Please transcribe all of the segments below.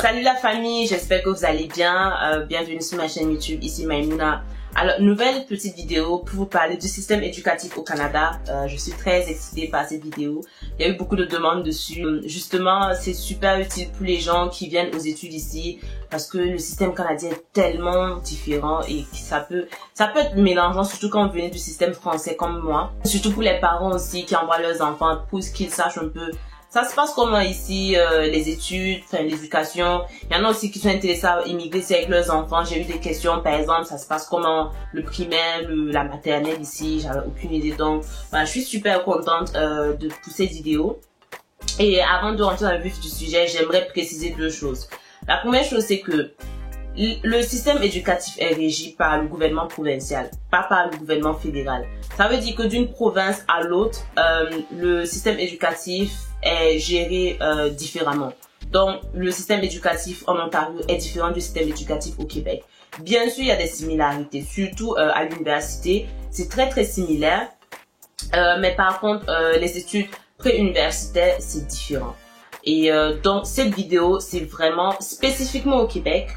Salut la famille, j'espère que vous allez bien. Bienvenue sur ma chaîne YouTube, ici Maïmouna. Alors, nouvelle petite vidéo pour vous parler du système éducatif au Canada. Je suis très excitée par cette vidéo. Il y a eu beaucoup de demandes dessus. Justement, c'est super utile pour les gens qui viennent aux études ici parce que le système canadien est tellement différent et ça peut être mélangeant, surtout quand vous venez du système français comme moi. Surtout pour les parents aussi qui envoient leurs enfants pour qu'ils sachent un peu ça se passe comment ici, les études, enfin l'éducation. Il y en a aussi qui sont intéressés à immigrer ici avec leurs enfants. J'ai eu des questions, par exemple, ça se passe comment le primaire, la maternelle ici. J'avais aucune idée. Donc, voilà, je suis super contente de pousser cette vidéo. Et avant de rentrer dans le vif du sujet, j'aimerais préciser deux choses. La première chose, c'est que le système éducatif est régi par le gouvernement provincial, pas par le gouvernement fédéral. Ça veut dire que d'une province à l'autre, le système éducatif est géré différemment. Donc, le système éducatif en Ontario est différent du système éducatif au Québec. Bien sûr, il y a des similarités, surtout à l'université. C'est très similaire. Mais par contre, les études pré-universitaires, c'est différent. Et donc, cette vidéo, c'est vraiment spécifiquement au Québec.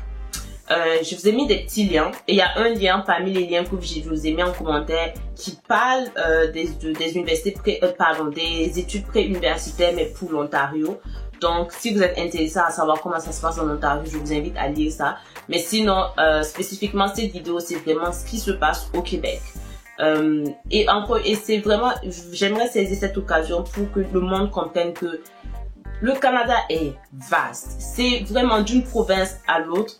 Je vous ai mis des petits liens et il y a un lien parmi les liens que je vous ai mis en commentaire qui parle des universités des études pré-universitaires mais pour l'Ontario. Donc si vous êtes intéressé à savoir comment ça se passe en Ontario, je vous invite à lire ça. Mais sinon, spécifiquement cette vidéo, c'est vraiment ce qui se passe au Québec. Et c'est vraiment, j'aimerais saisir cette occasion pour que le monde comprenne que le Canada est vaste. C'est vraiment d'une province à l'autre.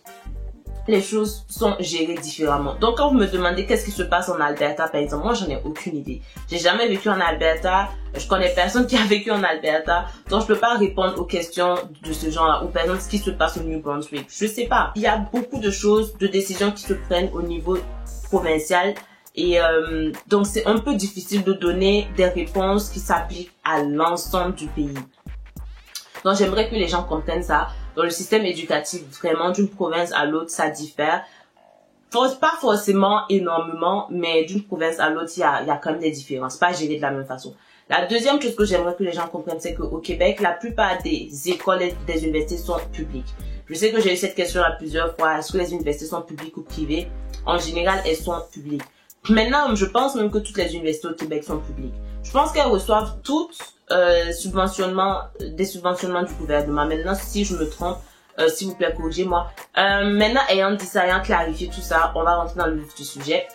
Les choses sont gérées différemment. Donc, quand vous me demandez qu'est-ce qui se passe en Alberta, par exemple, moi, j'en ai aucune idée. J'ai jamais vécu en Alberta. Je connais personne qui a vécu en Alberta. Donc, je peux pas répondre aux questions de ce genre-là. Ou par exemple, ce qui se passe au New Brunswick. Je sais pas. Il y a beaucoup de choses, de décisions qui se prennent au niveau provincial. Et donc, c'est un peu difficile de donner des réponses qui s'appliquent à l'ensemble du pays. Donc, j'aimerais que les gens comprennent ça. Dans le système éducatif, vraiment, d'une province à l'autre, ça diffère. Pas forcément énormément, mais d'une province à l'autre, il y a quand même des différences. Pas géré de la même façon. La deuxième chose que j'aimerais que les gens comprennent, c'est qu'au Québec, la plupart des écoles et des universités sont publiques. Je sais que j'ai eu cette question-là plusieurs fois. Est-ce que les universités sont publiques ou privées? En général, elles sont publiques. Maintenant, je pense même que toutes les universités au Québec sont publiques. Je pense qu'elles reçoivent toutes des subventionnements du gouvernement. Maintenant, si je me trompe, s'il vous plaît, corrigez-moi. Maintenant, ayant dit ça, ayant clarifié tout ça, on va rentrer dans le vif du sujet.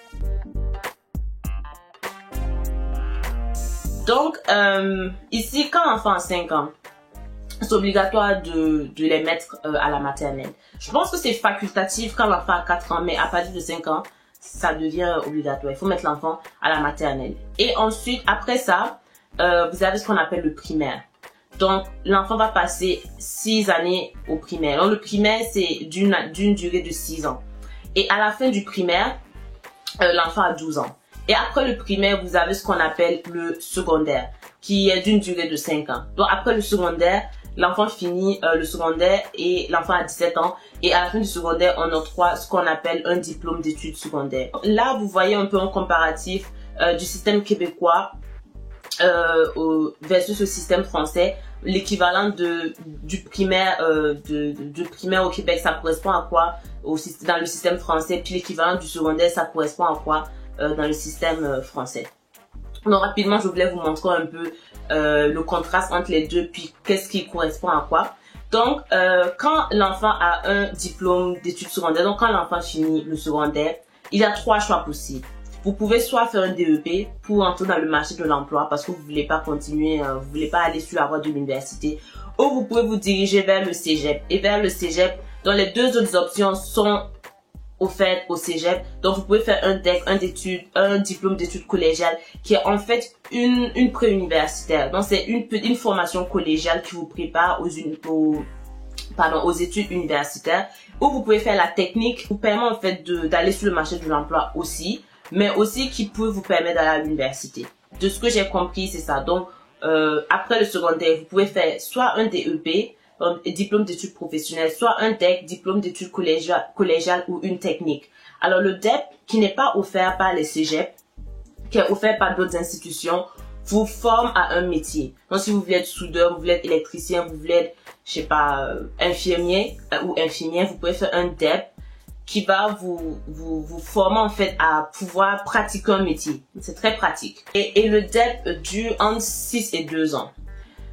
Donc, ici, quand l'enfant a 5 ans, c'est obligatoire de les mettre à la maternelle. Je pense que c'est facultatif quand l'enfant a 4 ans, mais à partir de 5 ans, ça devient obligatoire. Il faut mettre l'enfant à la maternelle. Et ensuite, après ça, vous avez ce qu'on appelle le primaire. Donc, l'enfant va passer 6 années au primaire. Donc, le primaire, c'est d'une durée de 6 ans. Et à la fin du primaire, l'enfant a 12 ans. Et après le primaire, vous avez ce qu'on appelle le secondaire, qui est d'une durée de 5 ans. Donc, après le secondaire, l'enfant finit le secondaire et l'enfant a 17 ans. Et à la fin du secondaire, on octroie ce qu'on appelle un diplôme d'études secondaires. Là, vous voyez un peu un comparatif du système québécois versus le système français. L'équivalent du primaire primaire au Québec, ça correspond à quoi dans le système français, puis l'équivalent du secondaire, ça correspond à quoi dans le système français. Donc rapidement, je voulais vous montrer un peu le contraste entre les deux, puis qu'est-ce qui correspond à quoi. Donc quand l'enfant a un diplôme d'études secondaires, donc quand l'enfant finit le secondaire, il y a 3 choix possibles. Vous pouvez soit faire un DEP pour entrer dans le marché de l'emploi parce que vous voulez pas continuer, vous voulez pas aller sur la voie de l'université, ou vous pouvez vous diriger vers le cégep. Et vers le cégep, dont les deux autres options sont offertes au cégep. Donc vous pouvez faire un DEC, un diplôme d'études collégiales qui est en fait une pré-universitaire. Donc c'est une formation collégiale qui vous prépare aux études universitaires. Ou vous pouvez faire la technique qui vous permet en fait d'aller sur le marché de l'emploi aussi, mais aussi qui peut vous permettre d'aller à l'université. De ce que j'ai compris, c'est ça. Donc, après le secondaire, vous pouvez faire soit un DEP, diplôme d'études professionnelles, soit un DEC, diplôme d'études collégiales ou une technique. Alors, le DEP, qui n'est pas offert par les cégeps, qui est offert par d'autres institutions, vous forme à un métier. Donc si vous voulez être soudeur, vous voulez être électricien, vous voulez être, je sais pas, infirmier ou infirmière, vous pouvez faire un DEP qui va vous former en fait à pouvoir pratiquer un métier. C'est très pratique. Et le DEP dure entre 6 et 2 ans.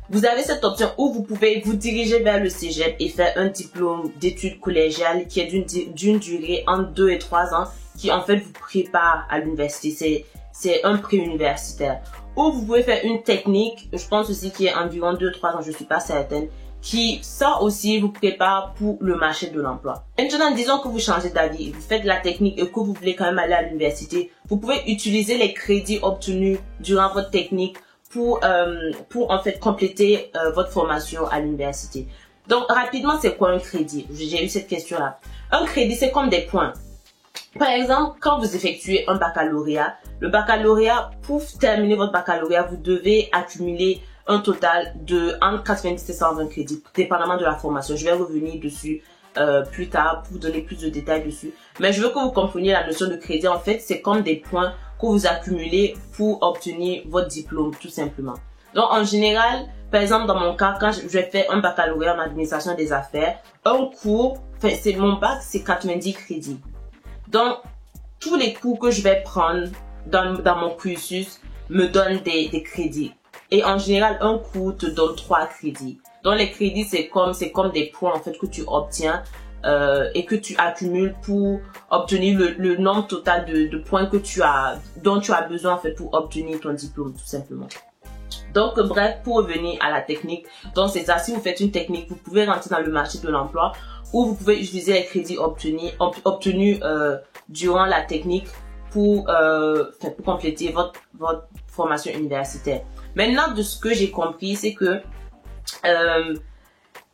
Vous avez cette option où vous pouvez vous diriger vers le cégep et faire un diplôme d'études collégiales qui est d'une durée entre 2 et 3 ans qui en fait vous prépare à l'université. C'est un pré-universitaire. Ou vous pouvez faire une technique, je pense aussi qui est environ 2-3 ans, je suis pas certaine, qui ça aussi vous prépare pour le marché de l'emploi. Maintenant, disons que vous changez d'avis, vous faites la technique et que vous voulez quand même aller à l'université, vous pouvez utiliser les crédits obtenus durant votre technique pour en fait compléter votre formation à l'université. Donc rapidement, c'est quoi un crédit? J'ai eu cette question-là. Un crédit, c'est comme des points. Par exemple, quand vous effectuez un baccalauréat, le baccalauréat, pour terminer votre baccalauréat, vous devez accumuler un total de entre 90 et 120 crédits, dépendamment de la formation. Je vais revenir dessus plus tard pour vous donner plus de détails dessus. Mais je veux que vous compreniez la notion de crédit. En fait, c'est comme des points que vous accumulez pour obtenir votre diplôme, tout simplement. Donc, en général, par exemple, dans mon cas, quand je vais faire un baccalauréat en administration des affaires, un cours, c'est mon bac, c'est 90 crédits. Donc, tous les cours que je vais prendre dans mon cursus me donnent des crédits. Et en général, un cours te donne 3 crédits. Donc, les crédits, c'est comme des points, en fait, que tu obtiens et que tu accumules pour obtenir le nombre total de points dont tu as besoin, en fait, pour obtenir ton diplôme, tout simplement. Donc, bref, pour revenir à la technique, donc c'est ça, si vous faites une technique, vous pouvez rentrer dans le marché de l'emploi ou vous pouvez utiliser les crédits obtenus durant la technique pour compléter votre formation universitaire. Maintenant, de ce que j'ai compris, c'est que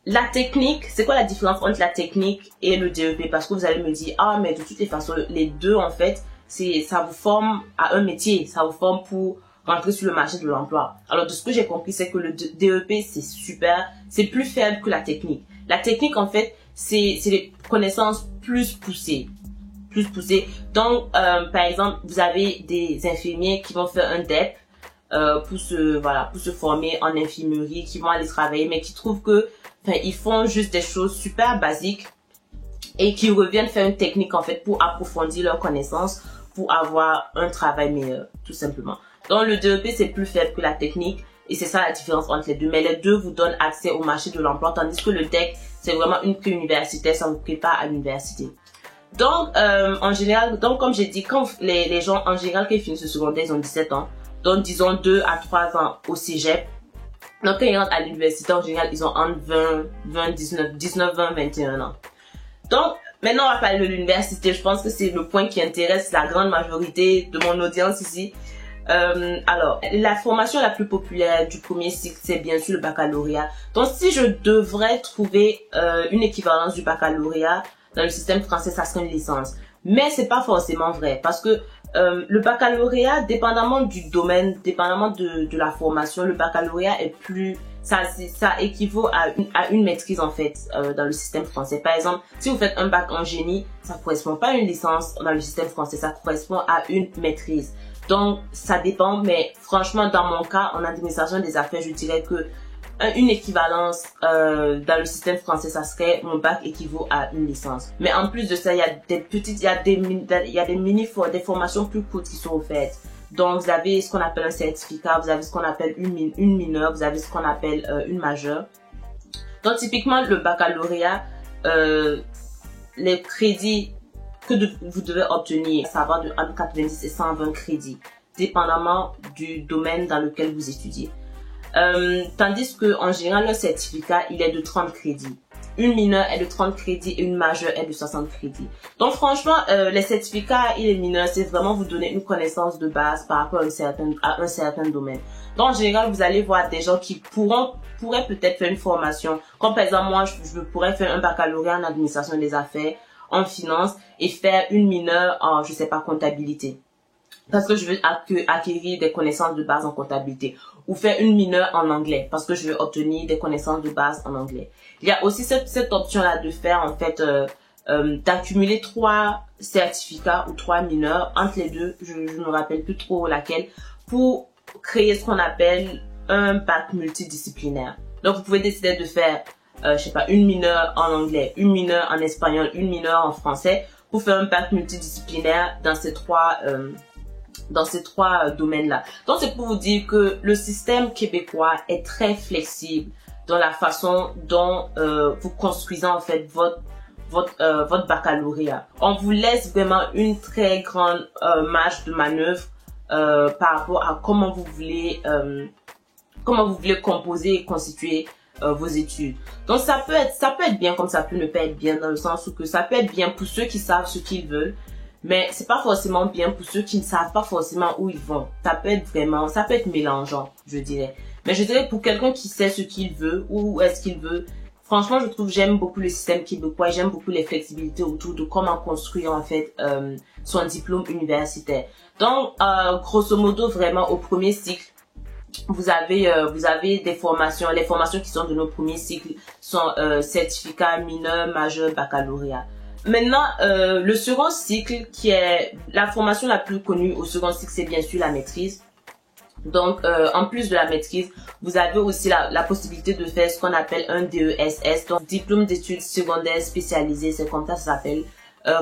la technique, c'est quoi la différence entre la technique et le DEP? Parce que vous allez me dire, ah, mais de toutes les façons, les deux, en fait, ça vous forme à un métier, ça vous forme pour rentrer sur le marché de l'emploi. Alors, de ce que j'ai compris, c'est que le DEP, c'est super, c'est plus faible que la technique. La technique, en fait, c'est des connaissances plus poussées. Donc, par exemple, vous avez des infirmiers qui vont faire un DEP pour se former en infirmerie, qui vont aller travailler, mais qui trouvent que, ils font juste des choses super basiques et qui reviennent faire une technique, en fait, pour approfondir leurs connaissances, pour avoir un travail meilleur, tout simplement. Donc, le DEP, c'est plus faible que la technique et c'est ça la différence entre les deux. Mais les deux vous donnent accès au marché de l'emploi, tandis que le DEC, c'est vraiment une pré-universitaire, ça vous prépare à l'université. Donc, en général, comme j'ai dit, quand les gens, en général, quand ils finissent le secondaire, ils ont 17 ans. Donc, disons 2 à 3 ans au cégep. Donc, quand ils rentrent à l'université, en général, ils ont entre 19, 20, 21 ans. Donc, maintenant, on va parler de l'université. Je pense que c'est le point qui intéresse la grande majorité de mon audience ici. Alors, la formation la plus populaire du premier cycle, c'est bien sûr le baccalauréat. Donc, si je devrais trouver une équivalence du baccalauréat dans le système français, ça serait une licence. Mais c'est pas forcément vrai parce que le baccalauréat, dépendamment du domaine, dépendamment de la formation, le baccalauréat est plus... Ça équivaut à une maîtrise en fait dans le système français. Par exemple, si vous faites un bac en génie, ça correspond pas à une licence dans le système français, ça correspond à une maîtrise. Donc, ça dépend, mais franchement, dans mon cas, en administration des affaires, je dirais que une équivalence dans le système français, ça serait mon bac équivaut à une licence. Mais en plus de ça, il y a des formations plus courtes qui sont offertes. Donc, vous avez ce qu'on appelle un certificat, vous avez ce qu'on appelle une mineure, vous avez ce qu'on appelle une majeure. Donc, typiquement, le baccalauréat, les crédits que vous devez obtenir, ça va de entre 90 et 120 crédits, dépendamment du domaine dans lequel vous étudiez. Tandis que en général, le certificat, il est de 30 crédits. Une mineure est de 30 crédits et une majeure est de 60 crédits. Donc franchement, les certificats et les mineurs, c'est vraiment vous donner une connaissance de base par rapport à un certain domaine. Donc en général, vous allez voir des gens qui pourraient peut-être faire une formation. Comme par exemple, moi, je pourrais faire un baccalauréat en administration des affaires, en finance et faire une mineure en, je sais pas, comptabilité. Parce que je veux acquérir des connaissances de base en comptabilité. Ou faire une mineure en anglais. Parce que je veux obtenir des connaissances de base en anglais. Il y a aussi cette option-là de faire, en fait, d'accumuler 3 certificats ou 3 mineurs. Entre les deux, je ne me rappelle plus trop laquelle. Pour créer ce qu'on appelle un bac multidisciplinaire. Donc, vous pouvez décider de faire, je sais pas, une mineure en anglais, une mineure en espagnol, une mineure en français, pour faire un bac multidisciplinaire dans ces trois domaines-là. Donc, c'est pour vous dire que le système québécois est très flexible dans la façon dont vous construisez en fait votre baccalauréat. On vous laisse vraiment une très grande marge de manœuvre par rapport à comment vous voulez composer et constituer vos études. Donc ça peut être bien comme ça peut ne pas être bien, dans le sens où que ça peut être bien pour ceux qui savent ce qu'ils veulent, mais c'est pas forcément bien pour ceux qui ne savent pas forcément où ils vont. Ça peut être mélangeant, je dirais. Mais je dirais pour quelqu'un qui sait ce qu'il veut, où est-ce qu'il veut, franchement, j'aime beaucoup le système québécois, j'aime beaucoup les flexibilités autour de comment construire en fait son diplôme universitaire. Donc, grosso modo, vraiment au premier cycle, vous avez des formations. Les formations qui sont de nos premiers cycles sont certificat, mineur, majeur, baccalauréat. Maintenant, le second cycle, qui est la formation la plus connue au second cycle, c'est bien sûr la maîtrise. Donc, en plus de la maîtrise, vous avez aussi la possibilité de faire ce qu'on appelle un DESS, donc diplôme d'études secondaires spécialisées, c'est comme ça s'appelle.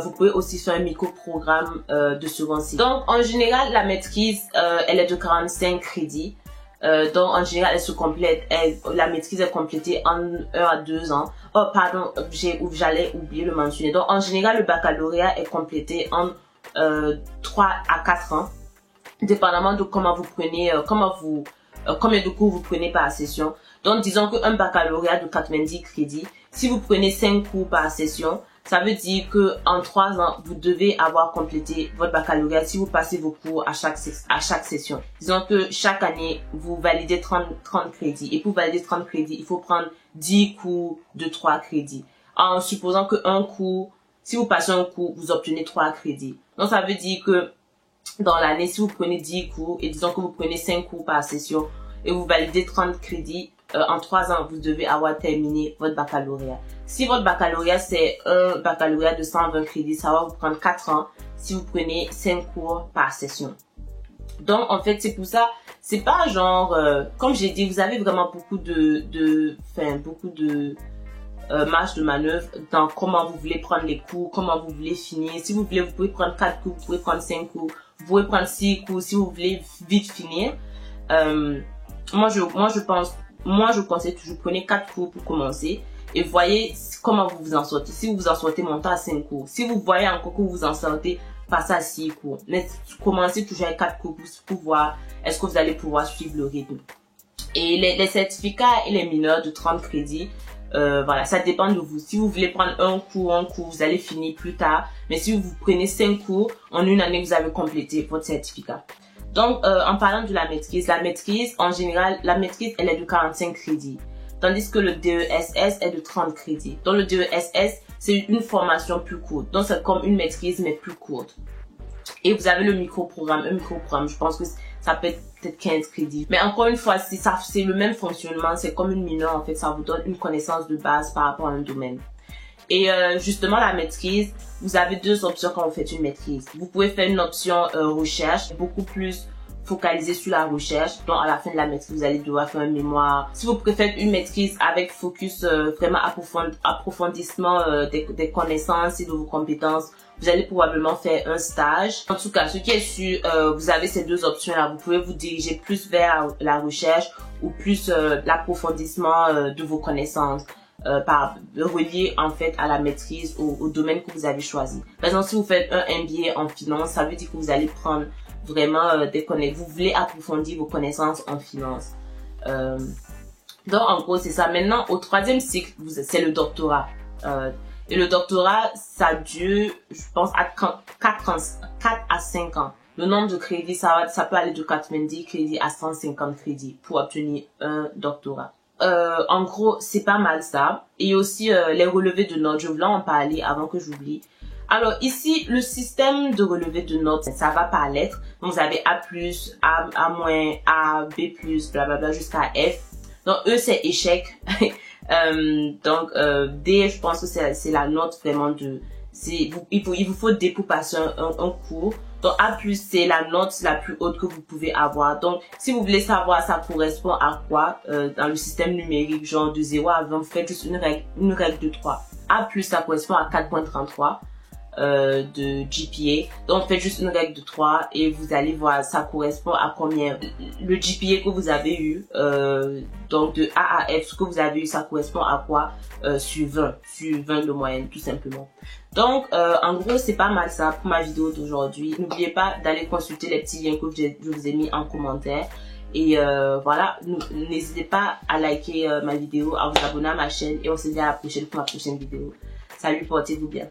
Vous pouvez aussi faire un micro-programme de second cycle. Donc, en général, la maîtrise, elle est de 45 crédits. Donc, en général, elle se complète. La maîtrise est complétée en 1 à 2 ans. Oh, pardon, j'allais oublier de le mentionner. Donc, en général, le baccalauréat est complété en 3 à 4 ans. Dépendamment de comment vous prenez, combien de cours vous prenez par session. Donc, disons qu'un baccalauréat de 90 crédits, si vous prenez 5 cours par session, ça veut dire que en 3 ans, vous devez avoir complété votre baccalauréat si vous passez vos cours à chaque session. Disons que chaque année, vous validez 30 crédits. Et pour valider 30 crédits, il faut prendre 10 cours de 3 crédits. En supposant que un cours, si vous passez un cours, vous obtenez 3 crédits. Donc, ça veut dire que dans l'année, si vous prenez 10 cours et disons que vous prenez 5 cours par session et vous validez 30 crédits, en 3 ans, vous devez avoir terminé votre baccalauréat. Si votre baccalauréat, c'est un baccalauréat de 120 crédits, ça va vous prendre 4 ans si vous prenez 5 cours par session. Donc, en fait, c'est pour ça, c'est pas genre, comme j'ai dit, vous avez vraiment beaucoup de marge de manœuvre dans comment vous voulez prendre les cours, comment vous voulez finir. Si vous voulez, vous pouvez prendre 4 cours, vous pouvez prendre 5 cours, vous pouvez prendre 6 cours si vous voulez vite finir. Moi, je conseille toujours, prenez 4 cours pour commencer et voyez comment vous vous en sortez. Si vous vous en sortez, montez à 5 cours. Si vous voyez encore que vous vous en sortez, passez à 6 cours. Mais commencez toujours avec 4 cours pour voir est-ce que vous allez pouvoir suivre le rythme. Et les certificats et les mineurs de 30 crédits, voilà, ça dépend de vous. Si vous voulez prendre un cours, vous allez finir plus tard. Mais si vous prenez 5 cours, en une année, vous avez complété votre certificat. Donc, en parlant de la maîtrise, en général, la maîtrise, elle est de 45 crédits. Tandis que le DESS est de 30 crédits. Donc, le DESS, c'est une formation plus courte. Donc, c'est comme une maîtrise, mais plus courte. Et vous avez le micro-programme. Un micro-programme, je pense que ça peut être peut-être 15 crédits. Mais encore une fois, c'est le même fonctionnement. C'est comme une mineure, en fait. Ça vous donne une connaissance de base par rapport à un domaine. Et justement, la maîtrise, vous avez 2 options quand vous faites une maîtrise. Vous pouvez faire une option recherche, beaucoup plus focalisée sur la recherche. Donc, à la fin de la maîtrise, vous allez devoir faire un mémoire. Si vous préférez une maîtrise avec focus vraiment approfondissement des connaissances et de vos compétences, vous allez probablement faire un stage. En tout cas, ce qui est sûr, vous avez ces 2 options-là. Vous pouvez vous diriger plus vers la recherche ou plus l'approfondissement de vos connaissances. Relié en fait à la maîtrise, au domaine que vous avez choisi. Par exemple, si vous faites un MBA en finance, ça veut dire que vous allez prendre vraiment vous voulez approfondir vos connaissances en finance. Donc en gros c'est ça. Maintenant au 3e cycle, c'est le doctorat. Et le doctorat, ça dure, je pense, à 4 à 5 ans. Le nombre de crédits, ça peut aller de 90 crédits à 150 crédits pour obtenir un doctorat. En gros, c'est pas mal ça. Et aussi les relevés de notes. Je voulais en parler avant que j'oublie. Alors ici, le système de relevé de notes, ça va par lettres. Donc vous avez A+, A-, A-, B+, blablabla jusqu'à F. Donc E, c'est échec. Donc D, je pense que c'est la note vraiment de... Il vous faut D pour passer un cours. Donc A+, c'est la note la plus haute que vous pouvez avoir. Donc si vous voulez savoir ça correspond à quoi dans le système numérique, genre de 0 à 20, vous faites juste une règle de 3. A+, ça correspond à 4.33 de GPA. Donc faites juste une règle de 3 et vous allez voir ça correspond à combien. Le GPA que vous avez eu, donc de A à F, ce que vous avez eu, ça correspond à quoi sur 20 de moyenne, tout simplement. Donc en gros c'est pas mal ça pour ma vidéo d'aujourd'hui. N'oubliez pas d'aller consulter les petits liens que je vous ai mis en commentaire. Et voilà, n'hésitez pas à liker ma vidéo, à vous abonner à ma chaîne et on se dit à la prochaine pour ma prochaine vidéo. Salut, portez-vous bien.